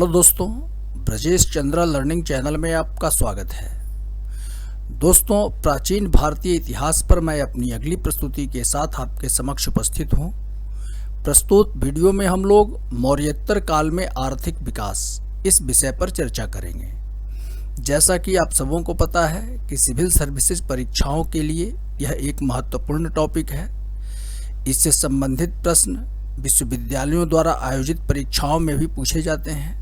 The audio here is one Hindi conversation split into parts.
हेलो दोस्तों, ब्रजेश चंद्रा लर्निंग चैनल में आपका स्वागत है। दोस्तों, प्राचीन भारतीय इतिहास पर मैं अपनी अगली प्रस्तुति के साथ आपके समक्ष उपस्थित हूँ। प्रस्तुत वीडियो में हम लोग मौर्योत्तर काल में आर्थिक विकास इस विषय पर चर्चा करेंगे। जैसा कि आप सबों को पता है कि सिविल सर्विसेज परीक्षाओं के लिए यह एक महत्वपूर्ण टॉपिक है। इससे संबंधित प्रश्न विश्वविद्यालयों द्वारा आयोजित परीक्षाओं में भी पूछे जाते हैं।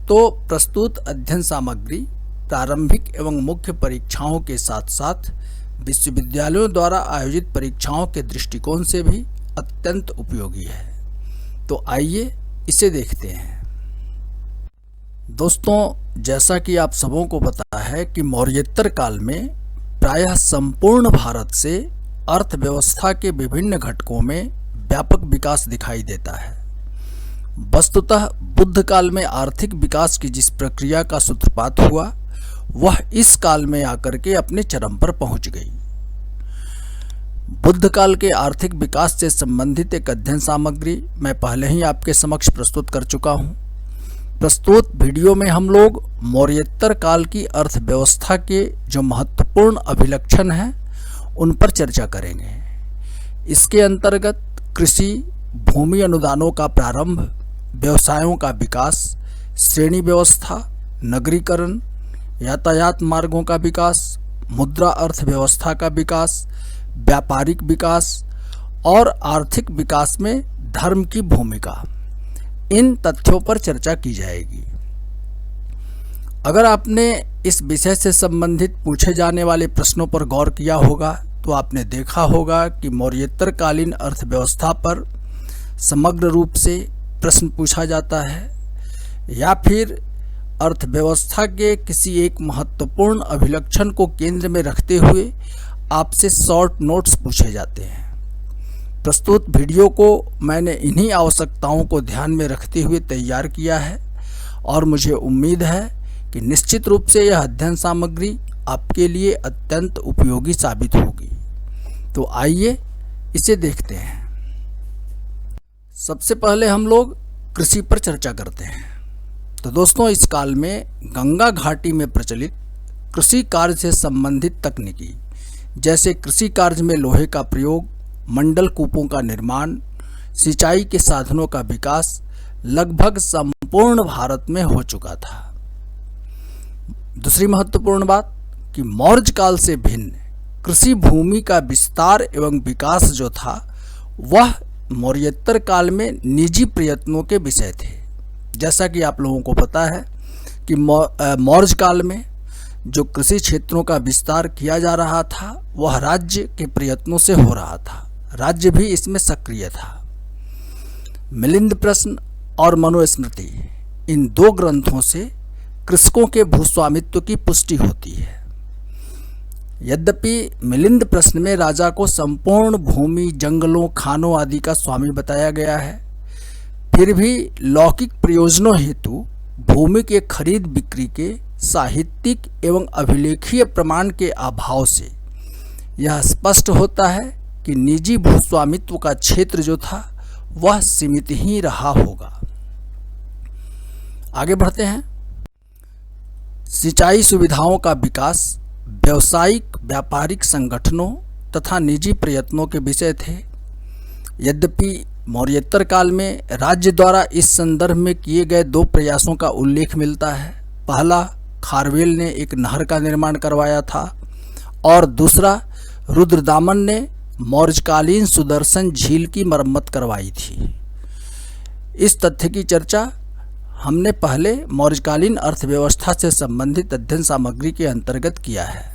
तो प्रस्तुत अध्ययन सामग्री प्रारंभिक एवं मुख्य परीक्षाओं के साथ साथ विश्वविद्यालयों द्वारा आयोजित परीक्षाओं के दृष्टिकोण से भी अत्यंत उपयोगी है। तो आइए इसे देखते हैं। दोस्तों, जैसा कि आप सबों को पता है कि मौर्योत्तर काल में प्रायः संपूर्ण भारत से अर्थव्यवस्था के विभिन्न घटकों में व्यापक विकास दिखाई देता है। वस्तुतः बुद्ध काल में आर्थिक विकास की जिस प्रक्रिया का सूत्रपात हुआ वह इस काल में आकर के अपने चरम पर पहुंच गई। बुद्ध काल के आर्थिक विकास से संबंधित एक अध्ययन सामग्री मैं पहले ही आपके समक्ष प्रस्तुत कर चुका हूं। प्रस्तुत वीडियो में हम लोग मौर्योत्तर काल की अर्थव्यवस्था के जो महत्वपूर्ण अभिलक्षण हैं उन पर चर्चा करेंगे। इसके अंतर्गत कृषि, भूमि अनुदानों का प्रारंभ, व्यवसायों का विकास, श्रेणी व्यवस्था, नगरीकरण, यातायात मार्गों का विकास, मुद्रा अर्थव्यवस्था का विकास, व्यापारिक विकास और आर्थिक विकास में धर्म की भूमिका, इन तथ्यों पर चर्चा की जाएगी। अगर आपने इस विषय से संबंधित पूछे जाने वाले प्रश्नों पर गौर किया होगा तो आपने देखा होगा कि मौर्योत्तर कालीन अर्थव्यवस्था पर समग्र रूप से प्रश्न पूछा जाता है या फिर अर्थव्यवस्था के किसी एक महत्वपूर्ण अभिलक्षण को केंद्र में रखते हुए आपसे शॉर्ट नोट्स पूछे जाते हैं। प्रस्तुत वीडियो को मैंने इन्हीं आवश्यकताओं को ध्यान में रखते हुए तैयार किया है और मुझे उम्मीद है कि निश्चित रूप से यह अध्ययन सामग्री आपके लिए अत्यंत उपयोगी साबित होगी। तो आइए इसे देखते हैं। सबसे पहले हम लोग कृषि पर चर्चा करते हैं। तो दोस्तों, इस काल में गंगा घाटी में प्रचलित कृषि कार्य से संबंधित तकनीकी जैसे कृषि कार्य में लोहे का प्रयोग, मंडल कूपों का निर्माण, सिंचाई के साधनों का विकास लगभग संपूर्ण भारत में हो चुका था। दूसरी महत्वपूर्ण बात कि मौर्य काल से भिन्न कृषि भूमि का विस्तार एवं विकास जो था वह मौर्योत्तर काल में निजी प्रयत्नों के विषय थे। जैसा कि आप लोगों को पता है कि मौर्य काल में जो कृषि क्षेत्रों का विस्तार किया जा रहा था वह राज्य के प्रयत्नों से हो रहा था। राज्य भी इसमें सक्रिय था। मिलिंद प्रश्न और मनुस्मृति, इन दो ग्रंथों से कृषकों के भूस्वामित्व की पुष्टि होती है। यद्यपि मिलिंद प्रश्न में राजा को संपूर्ण भूमि, जंगलों, खानों आदि का स्वामी बताया गया है, फिर भी लौकिक प्रयोजनों हेतु भूमि के खरीद बिक्री के साहित्यिक एवं अभिलेखीय प्रमाण के अभाव से यह स्पष्ट होता है कि निजी भूस्वामित्व का क्षेत्र जो था वह सीमित ही रहा होगा। आगे बढ़ते हैं। सिंचाई सुविधाओं का विकास व्यावसायिक व्यापारिक संगठनों तथा निजी प्रयत्नों के विषय थे। यद्यपि मौर्योत्तर काल में राज्य द्वारा इस संदर्भ में किए गए दो प्रयासों का उल्लेख मिलता है। पहला, खारवेल ने एक नहर का निर्माण करवाया था और दूसरा, रुद्रदामन ने मौर्यकालीन सुदर्शन झील की मरम्मत करवाई थी। इस तथ्य की चर्चा हमने पहले मौर्यकालीन अर्थव्यवस्था से संबंधित अध्ययन सामग्री के अंतर्गत किया है।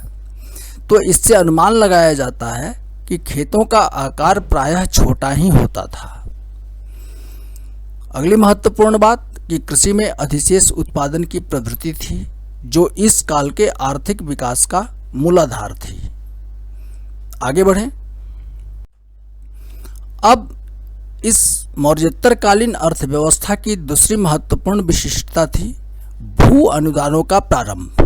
तो इससे अनुमान लगाया जाता है कि खेतों का आकार प्रायः छोटा ही होता था। अगली महत्वपूर्ण बात कि कृषि में अधिशेष उत्पादन की प्रवृत्ति थी जो इस काल के आर्थिक विकास का मूलाधार थी। आगे बढ़ें। अब इस मौर्योत्तर कालीन अर्थव्यवस्था की दूसरी महत्वपूर्ण विशिष्टता थी भू अनुदानों का प्रारंभ।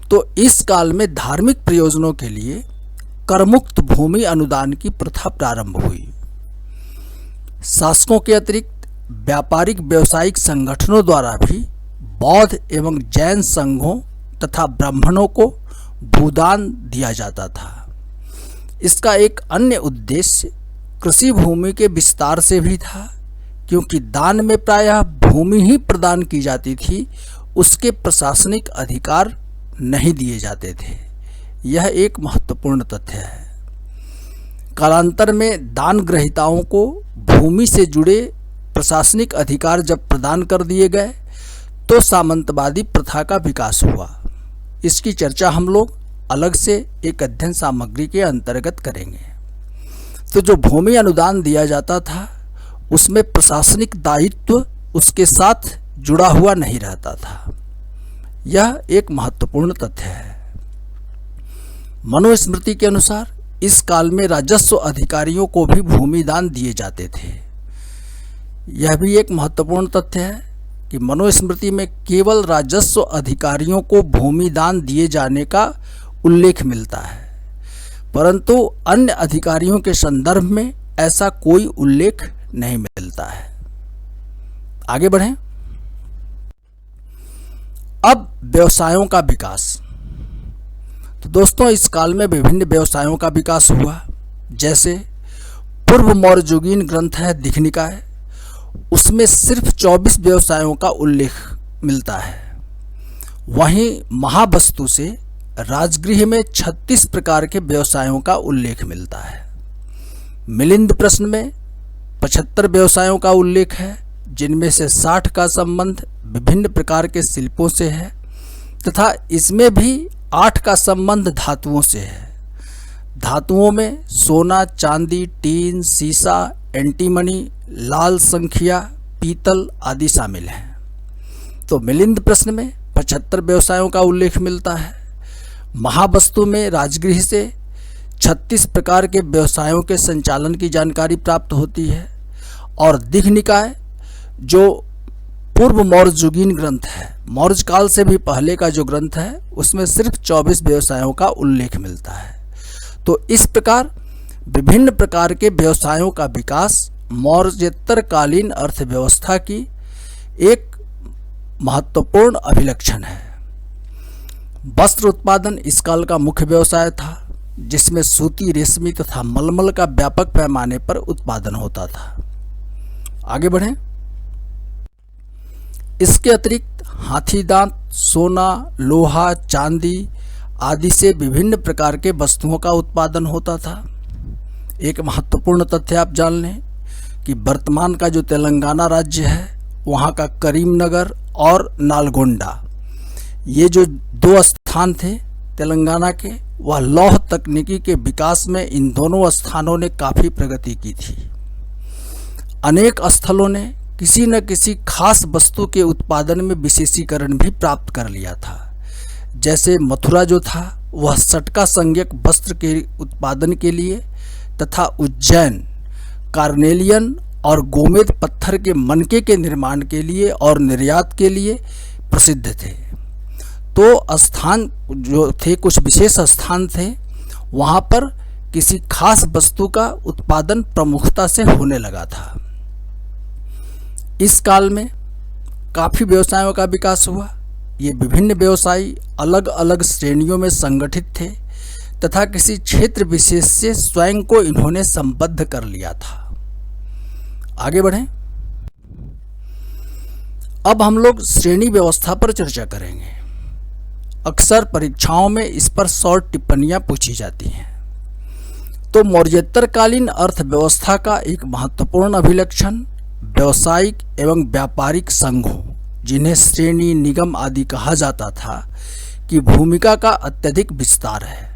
तो इस काल में धार्मिक प्रयोजनों के लिए करमुक्त भूमि अनुदान की प्रथा प्रारंभ हुई। शासकों के अतिरिक्त व्यापारिक व्यवसायिक संगठनों द्वारा भी बौद्ध एवं जैन संघों तथा ब्राह्मणों को भूदान दिया जाता था। इसका एक अन्य उद्देश्य कृषि भूमि के विस्तार से भी था, क्योंकि दान में प्रायः भूमि ही प्रदान की जाती थी, उसके प्रशासनिक अधिकार नहीं दिए जाते थे। यह एक महत्वपूर्ण तथ्य है। कालांतर में दान ग्रहीताओं को भूमि से जुड़े प्रशासनिक अधिकार जब प्रदान कर दिए गए तो सामंतवादी प्रथा का विकास हुआ। इसकी चर्चा हम लोग अलग से एक अध्ययन सामग्री के अंतर्गत करेंगे। तो जो भूमि अनुदान दिया जाता था उसमें प्रशासनिक दायित्व उसके साथ जुड़ा हुआ नहीं रहता था। यह एक महत्वपूर्ण तथ्य है। मनुस्मृति के अनुसार इस काल में राजस्व अधिकारियों को भी भूमि दान दिए जाते थे। यह भी एक महत्वपूर्ण तथ्य है कि मनुस्मृति में केवल राजस्व अधिकारियों को भूमि दान दिए जाने का उल्लेख मिलता है, परंतु अन्य अधिकारियों के संदर्भ में ऐसा कोई उल्लेख नहीं मिलता है। आगे बढ़ें। अब व्यवसायों का विकास। तो दोस्तों, इस काल में विभिन्न व्यवसायों का विकास हुआ। जैसे पूर्व मौर्ययुगीन ग्रंथ है दिघनिकाय, उसमें सिर्फ 24 व्यवसायों का उल्लेख मिलता है। वहीं महावस्तु से राजगृह में 36 प्रकार के व्यवसायों का उल्लेख मिलता है। मिलिंद प्रश्न में 75 व्यवसायों का उल्लेख है, जिनमें से 60 का संबंध विभिन्न प्रकार के शिल्पों से है तथा इसमें भी 8 का संबंध धातुओं से है। धातुओं में सोना, चांदी, टीन, सीसा, एंटीमनी, लाल संखिया, पीतल आदि शामिल हैं। तो मिलिंद प्रश्न में 75 व्यवसायों का उल्लेख मिलता है। महावस्तु में राजगृह से 36 प्रकार के व्यवसायों के संचालन की जानकारी प्राप्त होती है। और दिघनिकाय जो पूर्व मौर्ययुगीन ग्रंथ है, मौर्य काल से भी पहले का जो ग्रंथ है, उसमें सिर्फ 24 व्यवसायों का उल्लेख मिलता है। तो इस प्रकार विभिन्न प्रकार के व्यवसायों का विकास मौर्योत्तरकालीन अर्थव्यवस्था की एक महत्वपूर्ण अभिलक्षण है। वस्त्र उत्पादन इस काल का मुख्य व्यवसाय था, जिसमें सूती, रेशमी तथा मलमल का व्यापक पैमाने पर उत्पादन होता था। आगे बढ़ें। इसके अतिरिक्त हाथी दांत, सोना, लोहा, चांदी आदि से विभिन्न प्रकार के वस्तुओं का उत्पादन होता था। एक महत्वपूर्ण तथ्य आप जान लें कि वर्तमान का जो तेलंगाना राज्य है, वहाँ का करीमनगर और नालगोंडा, ये जो 2 स्थान थे तेलंगाना के, वह लौह तकनीकी के विकास में इन दोनों स्थानों ने काफ़ी प्रगति की थी। अनेक स्थलों ने किसी न किसी खास वस्तु के उत्पादन में विशेषीकरण भी प्राप्त कर लिया था। जैसे मथुरा जो था वह सटका संज्ञक वस्त्र के उत्पादन के लिए तथा उज्जैन कार्नेलियन और गोमेद पत्थर के मनके के निर्माण के लिए और निर्यात के लिए प्रसिद्ध थे। तो स्थान जो थे, कुछ विशेष स्थान थे, वहाँ पर किसी खास वस्तु का उत्पादन प्रमुखता से होने लगा था। इस काल में काफ़ी व्यवसायों का विकास हुआ। ये विभिन्न व्यवसायी अलग अलग श्रेणियों में संगठित थे तथा किसी क्षेत्र विशेष से स्वयं को इन्होंने संबद्ध कर लिया था। आगे बढ़ें। अब हम लोग श्रेणी व्यवस्था पर चर्चा करेंगे। अक्सर परीक्षाओं में इस पर शॉर्ट टिप्पणियां पूछी जाती हैं। तो मौर्योत्तरकालीन अर्थव्यवस्था का एक महत्वपूर्ण अभिलक्षण व्यावसायिक एवं व्यापारिक संघों, जिन्हें श्रेणी, निगम आदि कहा जाता था, की भूमिका का अत्यधिक विस्तार है।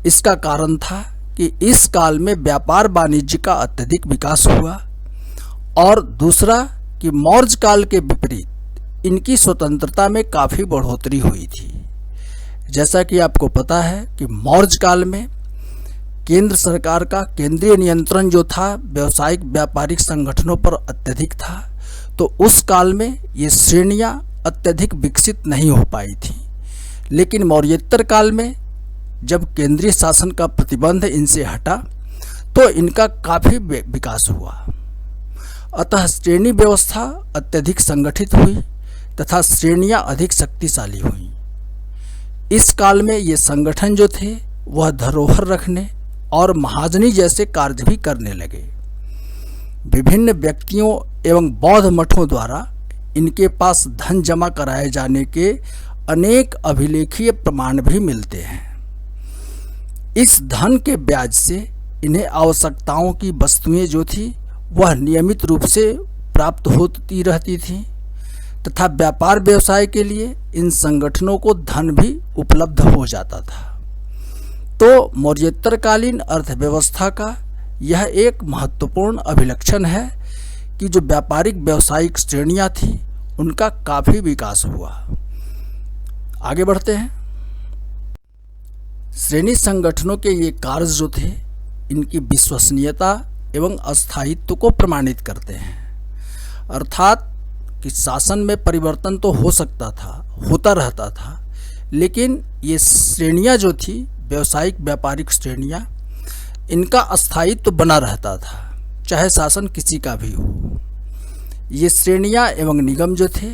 इसका कारण था कि इस काल में व्यापार वाणिज्य का अत्यधिक विकास हुआ और दूसरा कि मौर्य काल के विपरीत इनकी स्वतंत्रता में काफ़ी बढ़ोतरी हुई थी। जैसा कि आपको पता है कि मौर्य काल में केंद्र सरकार का केंद्रीय नियंत्रण जो था व्यावसायिक व्यापारिक संगठनों पर अत्यधिक था, तो उस काल में ये श्रेणियां अत्यधिक विकसित नहीं हो पाई थी। लेकिन मौर्योत्तर काल में जब केंद्रीय शासन का प्रतिबंध इनसे हटा तो इनका काफ़ी विकास हुआ। अतः श्रेणी व्यवस्था अत्यधिक संगठित हुई तथा श्रेणियां अधिक शक्तिशाली हुई। इस काल में ये संगठन जो थे वह धरोहर रखने और महाजनी जैसे कार्य भी करने लगे। विभिन्न व्यक्तियों एवं बौद्ध मठों द्वारा इनके पास धन जमा कराए जाने के अनेक अभिलेखीय प्रमाण भी मिलते हैं। इस धन के ब्याज से इन्हें आवश्यकताओं की वस्तुएं जो थी वह नियमित रूप से प्राप्त होती रहती थी तथा व्यापार व्यवसाय के लिए इन संगठनों को धन भी उपलब्ध हो जाता था। तो मौर्योत्तरकालीन अर्थव्यवस्था का यह एक महत्वपूर्ण अभिलक्षण है कि जो व्यापारिक व्यावसायिक श्रेणियां थी उनका काफी विकास हुआ। आगे बढ़ते हैं। श्रेणी संगठनों के ये कार्य जो थे इनकी विश्वसनीयता एवं अस्थायित्व को प्रमाणित करते हैं। अर्थात कि शासन में परिवर्तन तो हो सकता था, होता रहता था, लेकिन ये श्रेणियां जो थी व्यावसायिक व्यापारिक श्रेणियां, इनका अस्थायित्व बना रहता था, चाहे शासन किसी का भी हो। ये श्रेणियां एवं निगम जो थे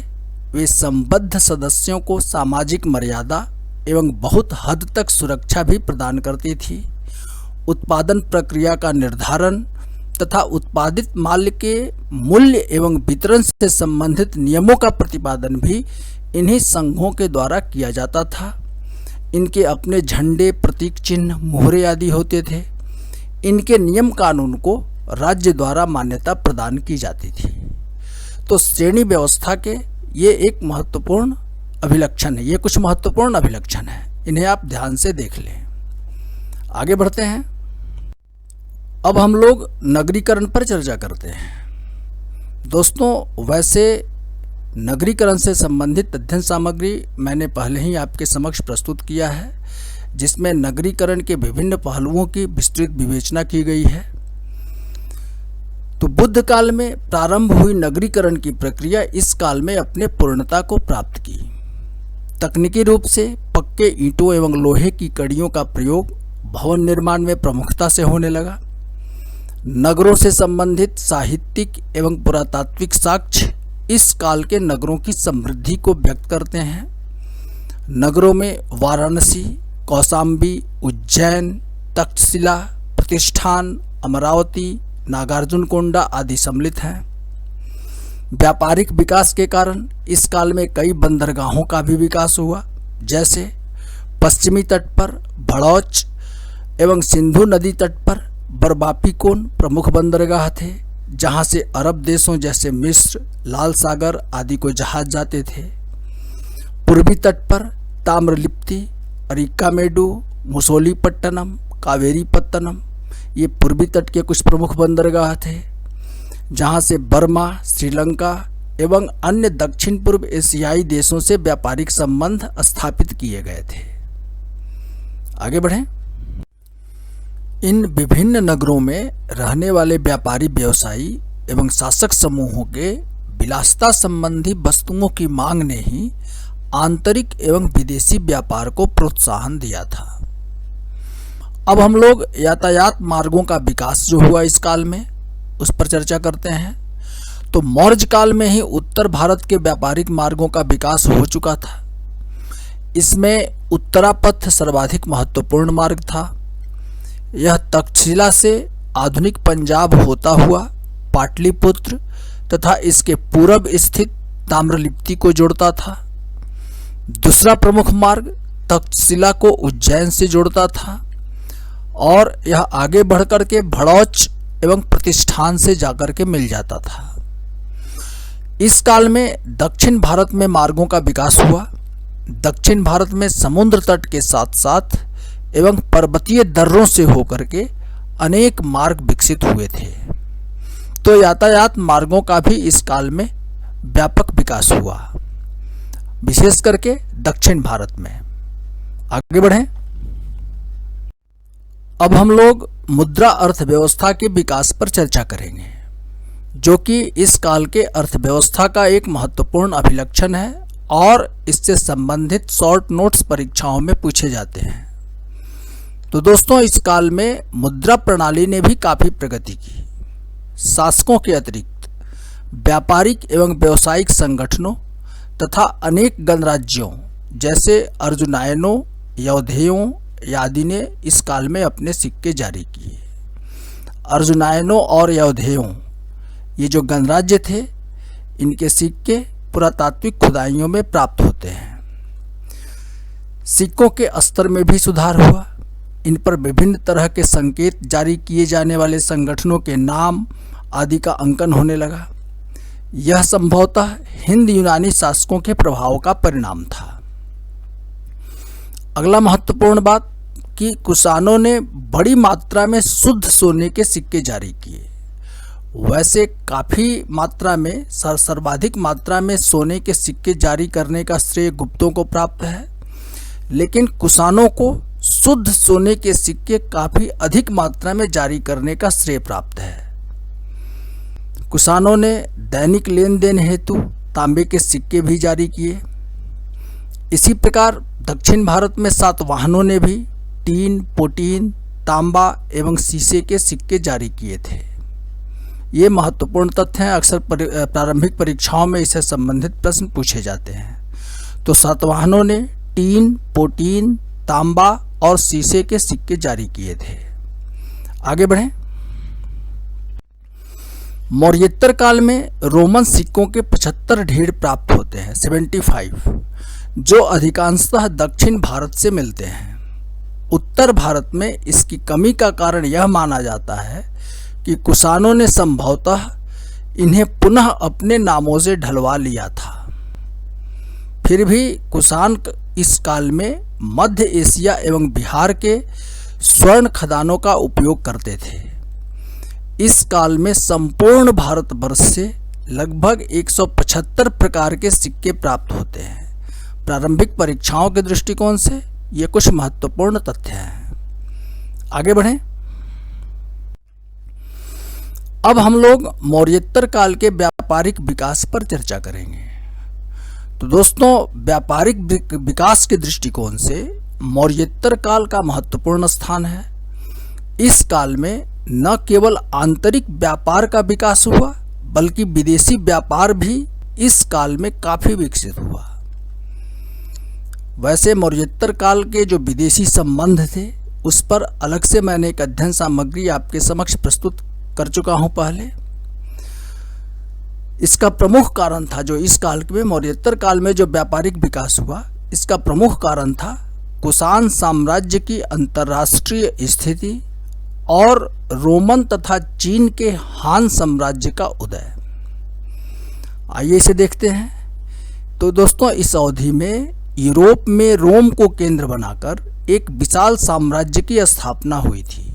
वे संबद्ध सदस्यों को सामाजिक मर्यादा एवं बहुत हद तक सुरक्षा भी प्रदान करती थी। उत्पादन प्रक्रिया का निर्धारण तथा उत्पादित माल के मूल्य एवं वितरण से संबंधित नियमों का प्रतिपादन भी इन्हीं संघों के द्वारा किया जाता था। इनके अपने झंडे, प्रतीक चिन्ह, मोहरे आदि होते थे। इनके नियम कानून को राज्य द्वारा मान्यता प्रदान की जाती थी। तो श्रेणी व्यवस्था के ये एक महत्वपूर्ण अभिलक्षण है, ये कुछ महत्वपूर्ण अभिलक्षण है, इन्हें आप ध्यान से देख लें। आगे बढ़ते हैं। अब हम लोग नगरीकरण पर चर्चा करते हैं। दोस्तों, वैसे नगरीकरण से संबंधित अध्ययन सामग्री मैंने पहले ही आपके समक्ष प्रस्तुत किया है, जिसमें नगरीकरण के विभिन्न पहलुओं की विस्तृत विवेचना की गई है। तो बुद्ध काल में प्रारंभ हुई नगरीकरण की प्रक्रिया इस काल में अपने पूर्णता को प्राप्त की। तकनीकी रूप से पक्के ईंटों एवं लोहे की कड़ियों का प्रयोग भवन निर्माण में प्रमुखता से होने लगा। नगरों से संबंधित साहित्यिक एवं पुरातात्विक साक्ष्य इस काल के नगरों की समृद्धि को व्यक्त करते हैं। नगरों में वाराणसी, कौशाम्बी, उज्जैन, तक्षशिला, प्रतिष्ठान, अमरावती, नागार्जुनकोंडा आदि सम्मिलित हैं। व्यापारिक विकास के कारण इस काल में कई बंदरगाहों का भी विकास हुआ, जैसे पश्चिमी तट पर भड़ौच एवं सिंधु नदी तट पर बरबापीकोन प्रमुख बंदरगाह थे, जहां से अरब देशों जैसे मिस्र, लाल सागर आदि को जहाज जाते थे। पूर्वी तट पर ताम्रलिप्ति, अरिकामेडु, मुसोलीपट्टनम, कावेरीपत्तनम ये पूर्वी तट के कुछ प्रमुख बंदरगाह थे, जहां से बर्मा, श्रीलंका एवं अन्य दक्षिण पूर्व एशियाई देशों से व्यापारिक संबंध स्थापित किए गए थे। आगे बढ़ें। इन विभिन्न नगरों में रहने वाले व्यापारी, व्यवसायी एवं शासक समूहों के विलासिता संबंधी वस्तुओं की मांग ने ही आंतरिक एवं विदेशी व्यापार को प्रोत्साहन दिया था। अब हम लोग यातायात मार्गों का विकास जो हुआ इस काल में, उस पर चर्चा करते हैं। तो मौर्य काल में ही उत्तर भारत के व्यापारिक मार्गों का विकास हो चुका था। इसमें उत्तरापथ सर्वाधिक महत्वपूर्ण मार्ग था। यह तक्षशिला से आधुनिक पंजाब होता हुआ पाटलिपुत्र तथा इसके पूर्व स्थित ताम्रलिप्ति को जोड़ता था। दूसरा प्रमुख मार्ग तक्षशिला को उज्जैन से जोड़ता था और यह आगे बढ़कर के भड़ौच एवं प्रतिष्ठान से जाकर के मिल जाता था। इस काल में दक्षिण भारत में मार्गों का विकास हुआ। दक्षिण भारत में समुद्र तट के साथ साथ एवं पर्वतीय दर्रों से होकर के अनेक मार्ग विकसित हुए थे। तो यातायात मार्गों का भी इस काल में व्यापक विकास हुआ, विशेष करके दक्षिण भारत में। आगे बढ़ें। अब हम लोग मुद्रा अर्थव्यवस्था के विकास पर चर्चा करेंगे, जो कि इस काल के अर्थव्यवस्था का एक महत्वपूर्ण अभिलक्षण है और इससे संबंधित शॉर्ट नोट्स परीक्षाओं में पूछे जाते हैं। तो दोस्तों, इस काल में मुद्रा प्रणाली ने भी काफ़ी प्रगति की। शासकों के अतिरिक्त व्यापारिक एवं व्यावसायिक संगठनों तथा अनेक गणराज्यों जैसे अर्जुनायनों, यौधेयों आदि ने इस काल में अपने सिक्के जारी किए। अर्जुनायनों और यौधेयों ये जो गणराज्य थे, इनके सिक्के पुरातात्विक खुदाइयों में प्राप्त होते हैं। सिक्कों के स्तर में भी सुधार हुआ। इन पर विभिन्न तरह के संकेत जारी किए जाने वाले संगठनों के नाम आदि का अंकन होने लगा। यह संभवतः हिंद यूनानी शासकों के प्रभाव का परिणाम था। अगला महत्वपूर्ण बात कि कुषाणों ने बड़ी मात्रा में शुद्ध सोने के सिक्के जारी किए। वैसे काफ़ी मात्रा में सर्वाधिक मात्रा में सोने के सिक्के जारी करने का श्रेय गुप्तों को प्राप्त है, लेकिन कुषाणों को शुद्ध सोने के सिक्के काफ़ी अधिक मात्रा में जारी करने का श्रेय प्राप्त है। कुषाणों ने दैनिक लेन देन हेतु तांबे के सिक्के भी जारी किए। इसी प्रकार दक्षिण भारत में सातवाहनों ने भी टीन, पोटीन, तांबा एवं शीशे के सिक्के जारी किए थे। ये महत्वपूर्ण तथ्य हैं। अक्सर प्रारंभिक परीक्षाओं में इससे संबंधित प्रश्न पूछे जाते हैं। तो सातवाहनों ने टीन, पोटीन, तांबा और शीशे के सिक्के जारी किए थे। आगे बढ़ें। मौर्योत्तर काल में रोमन सिक्कों के 75 ढेर प्राप्त होते हैं, 75, जो अधिकांशतः दक्षिण भारत से मिलते हैं। उत्तर भारत में इसकी कमी का कारण यह माना जाता है कि कुषाणों ने संभवतः इन्हें पुनः अपने नामों से ढलवा लिया था। फिर भी कुषाण इस काल में मध्य एशिया एवं बिहार के स्वर्ण खदानों का उपयोग करते थे। इस काल में संपूर्ण भारतवर्ष से लगभग 175 प्रकार के सिक्के प्राप्त होते हैं। प्रारंभिक परीक्षाओं के दृष्टिकोण से ये कुछ महत्वपूर्ण तथ्य हैं। आगे बढ़ें। अब हम लोग मौर्योत्तर काल के व्यापारिक विकास पर चर्चा करेंगे। तो दोस्तों, व्यापारिक विकास के दृष्टिकोण से मौर्योत्तर काल का महत्वपूर्ण स्थान है। इस काल में न केवल आंतरिक व्यापार का विकास हुआ, बल्कि विदेशी व्यापार भी इस काल में काफी विकसित हुआ। वैसे मौर्योत्तर काल के जो विदेशी संबंध थे, उस पर अलग से मैंने एक अध्ययन सामग्री आपके समक्ष प्रस्तुत कर चुका हूं पहले। इसका प्रमुख कारण था, जो इस काल में मौर्योत्तर काल में जो व्यापारिक विकास हुआ, इसका प्रमुख कारण था कुषाण साम्राज्य की अंतर्राष्ट्रीय स्थिति और रोमन तथा चीन के हान साम्राज्य का उदय। आइए इसे देखते हैं। तो दोस्तों, इस अवधि में यूरोप में रोम को केंद्र बनाकर एक विशाल साम्राज्य की स्थापना हुई थी।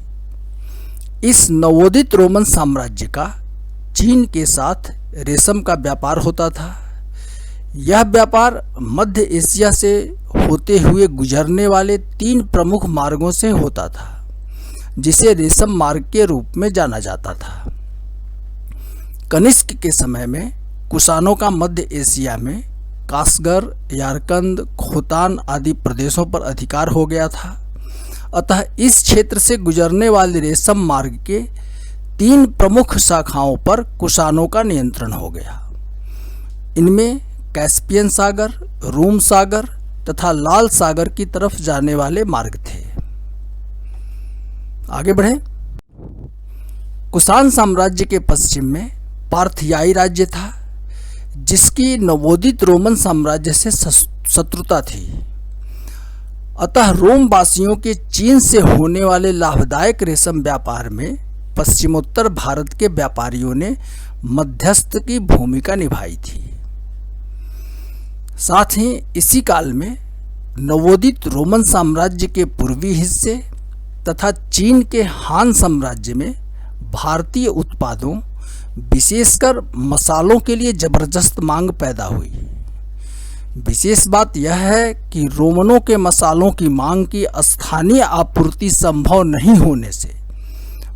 इस नवोदित रोमन साम्राज्य का चीन के साथ रेशम का व्यापार होता था। यह व्यापार मध्य एशिया से होते हुए गुजरने वाले 3 प्रमुख मार्गों से होता था, जिसे रेशम मार्ग के रूप में जाना जाता था। कनिष्क के समय में कुषाणों का मध्य एशिया में कासगर, यारकंद, खोतान आदि प्रदेशों पर अधिकार हो गया था। अतः इस क्षेत्र से गुजरने वाले रेशम मार्ग के 3 प्रमुख शाखाओं पर कुषाणों का नियंत्रण हो गया। इनमें कैस्पियन सागर, रूम सागर तथा लाल सागर की तरफ जाने वाले मार्ग थे। आगे बढ़ें। कुषाण साम्राज्य के पश्चिम में पार्थियाई राज्य था, जिसकी नवोदित रोमन साम्राज्य से शत्रुता थी। अतः रोम वासियों के चीन से होने वाले लाभदायक रेशम व्यापार में पश्चिमोत्तर भारत के व्यापारियों ने मध्यस्थ की भूमिका निभाई थी। साथ ही इसी काल में नवोदित रोमन साम्राज्य के पूर्वी हिस्से तथा चीन के हान साम्राज्य में भारतीय उत्पादों, विशेषकर मसालों के लिए जबरदस्त मांग पैदा हुई। विशेष बात यह है कि रोमनों के मसालों की मांग की स्थानीय आपूर्ति संभव नहीं होने से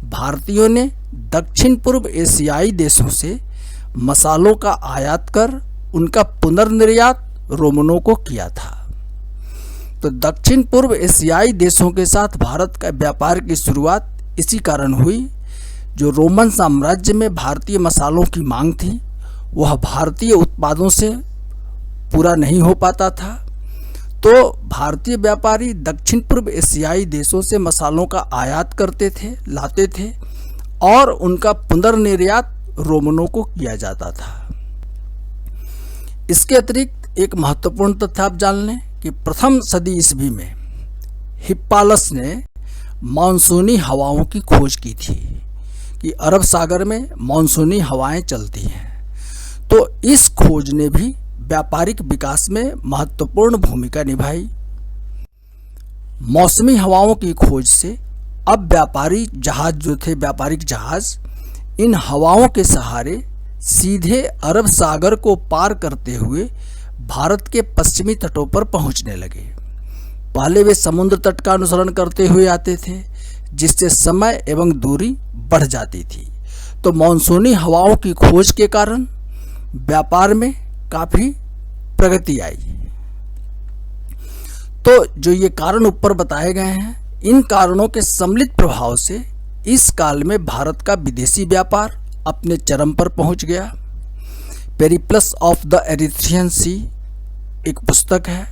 भारतीयों ने दक्षिण पूर्व एशियाई देशों से मसालों का आयात कर उनका पुनर्निर्यात रोमनों को किया था। तो दक्षिण पूर्व एशियाई देशों के साथ भारत का व्यापार की शुरुआत इसी कारण हुई। जो रोमन साम्राज्य में भारतीय मसालों की मांग थी, वह भारतीय उत्पादों से पूरा नहीं हो पाता था, तो भारतीय व्यापारी दक्षिण पूर्व एशियाई देशों से मसालों का आयात करते थे, लाते थे और उनका पुनर्निर्यात रोमनों को किया जाता था। इसके अतिरिक्त एक महत्वपूर्ण तथ्य आप जान लें कि प्रथम सदी ईस्वी में हिप्पालस ने मानसूनी हवाओं की खोज की थी कि अरब सागर में मानसूनी हवाएं चलती हैं। तो इस खोज ने भी व्यापारिक विकास में महत्वपूर्ण भूमिका निभाई। मौसमी हवाओं की खोज से अब व्यापारी जहाज जो थे, व्यापारिक जहाज, इन हवाओं के सहारे सीधे अरब सागर को पार करते हुए भारत के पश्चिमी तटों पर पहुंचने लगे। पहले वे समुद्र तट का अनुसरण करते हुए आते थे, जिससे समय एवं दूरी बढ़ जाती थी। तो मानसूनी हवाओं की खोज के कारण व्यापार में काफी प्रगति आई। तो जो ये कारण ऊपर बताए गए हैं, इन कारणों के सम्मिलित प्रभाव से इस काल में भारत का विदेशी व्यापार अपने चरम पर पहुंच गया। पेरिप्लस ऑफ द एरिथ्रियन सी एक पुस्तक है।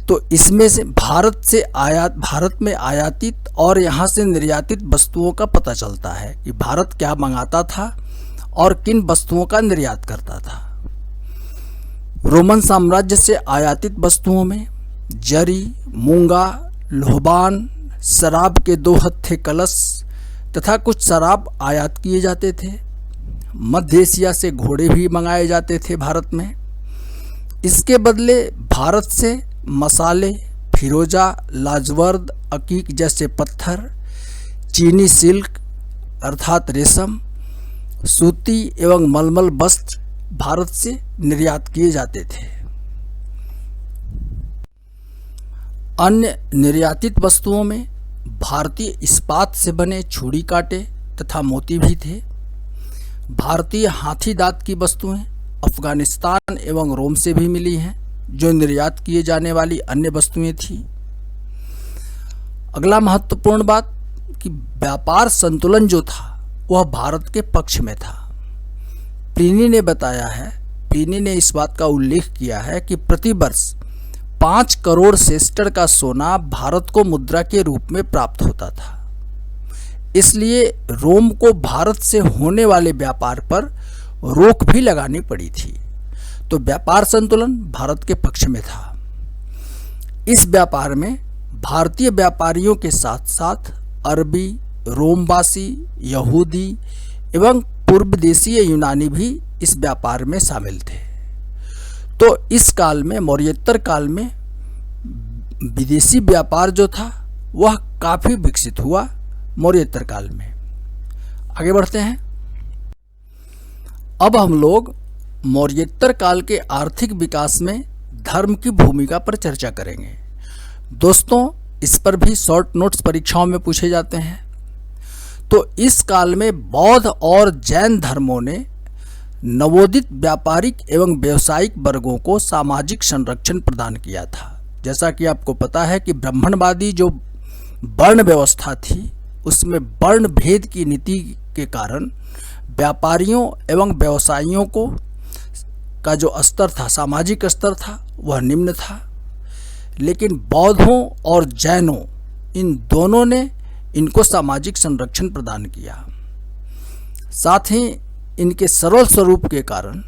तो इसमें से भारत में आयातित और यहाँ से निर्यातित वस्तुओं का पता चलता है कि भारत क्या मंगाता था और किन वस्तुओं का निर्यात करता था। रोमन साम्राज्य से आयातित वस्तुओं में जरी, मूंगा, लोहबान, शराब के 2 हत्थे कलश तथा कुछ शराब आयात किए जाते थे। मध्य एशिया से घोड़े भी मंगाए जाते थे भारत में। इसके बदले भारत से मसाले, फिरोजा, लाजवर्द, अकीक जैसे पत्थर, चीनी सिल्क अर्थात रेशम, सूती एवं मलमल वस्त्र भारत से निर्यात किए जाते थे। अन्य निर्यातित वस्तुओं में भारतीय इस्पात से बने छुरी कांटे तथा मोती भी थे। भारतीय हाथी दांत की वस्तुएं अफगानिस्तान एवं रोम से भी मिली हैं, जो निर्यात किए जाने वाली अन्य वस्तुएं थी। अगला महत्वपूर्ण बात कि व्यापार संतुलन जो था वह भारत के पक्ष में था। प्लिनी ने इस बात का उल्लेख किया है कि प्रतिवर्ष 5 करोड़ सेस्टर का सोना भारत को मुद्रा के रूप में प्राप्त होता था। इसलिए रोम को भारत से होने वाले व्यापार पर रोक भी लगानी पड़ी थी। तो व्यापार संतुलन भारत के पक्ष में था। इस व्यापार में भारतीय व्यापारियों के साथ साथ अरबी, रोमवासी, यहूदी एवं पूर्व देशीय यूनानी भी इस व्यापार में शामिल थे। तो इस काल में, मौर्योत्तर काल में, विदेशी व्यापार जो था वह काफी विकसित हुआ मौर्योत्तर काल में। आगे बढ़ते हैं। अब हम लोग मौर्योत्तर काल के आर्थिक विकास में धर्म की भूमिका पर चर्चा करेंगे। दोस्तों, इस पर भी शॉर्ट नोट्स परीक्षाओं में पूछे जाते हैं। तो इस काल में बौद्ध और जैन धर्मों ने नवोदित व्यापारिक एवं व्यावसायिक वर्गों को सामाजिक संरक्षण प्रदान किया था। जैसा कि आपको पता है कि ब्राह्मणवादी जो वर्ण व्यवस्था थी, उसमें वर्ण भेद की नीति के कारण व्यापारियों एवं व्यवसायियों को का जो स्तर था, सामाजिक स्तर था, वह निम्न था। लेकिन बौद्धों और जैनों, इन दोनों ने इनको सामाजिक संरक्षण प्रदान किया। साथ ही इनके सरल स्वरूप के कारण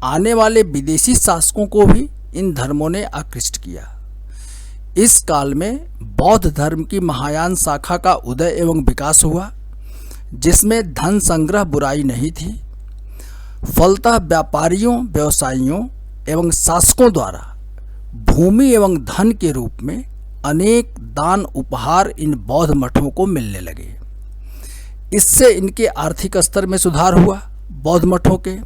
आने वाले विदेशी शासकों को भी इन धर्मों ने आकृष्ट किया। इस काल में बौद्ध धर्म की महायान शाखा का उदय एवं विकास हुआ, जिसमें धन संग्रह बुराई नहीं थी। फलतः व्यापारियों, व्यवसायियों एवं शासकों द्वारा भूमि एवं धन के रूप में अनेक दान उपहार इन बौद्ध मठों को मिलने लगे। इससे इनके आर्थिक स्तर में सुधार हुआ बौद्ध मठों के।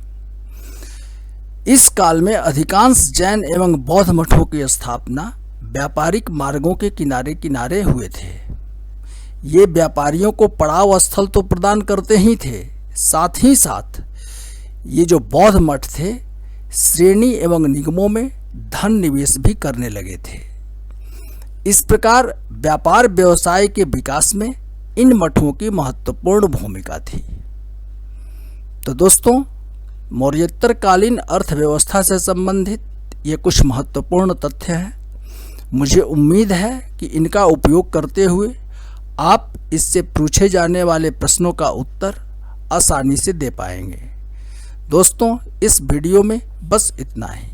इस काल में अधिकांश जैन एवं बौद्ध मठों की स्थापना व्यापारिक मार्गों के किनारे किनारे हुए थे। ये व्यापारियों को पड़ाव स्थल तो प्रदान करते ही थे, साथ ही साथ ये जो बौद्ध मठ थे, श्रेणी एवं निगमों में धन निवेश भी करने लगे थे। इस प्रकार व्यापार व्यवसाय के विकास में इन मठों की महत्वपूर्ण भूमिका थी। तो दोस्तों, मौर्योत्तरकालीन अर्थव्यवस्था से संबंधित ये कुछ महत्वपूर्ण तथ्य हैं। मुझे उम्मीद है कि इनका उपयोग करते हुए आप इससे पूछे जाने वाले प्रश्नों का उत्तर आसानी से दे पाएंगे। दोस्तों, इस वीडियो में बस इतना ही।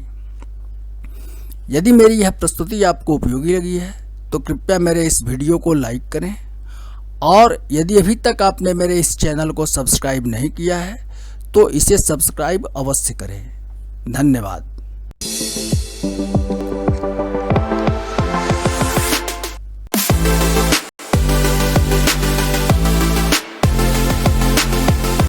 यदि मेरी यह प्रस्तुति आपको उपयोगी लगी है तो कृपया मेरे इस वीडियो को लाइक करें, और यदि अभी तक आपने मेरे इस चैनल को सब्सक्राइब नहीं किया है तो इसे सब्सक्राइब अवश्य करें। धन्यवाद।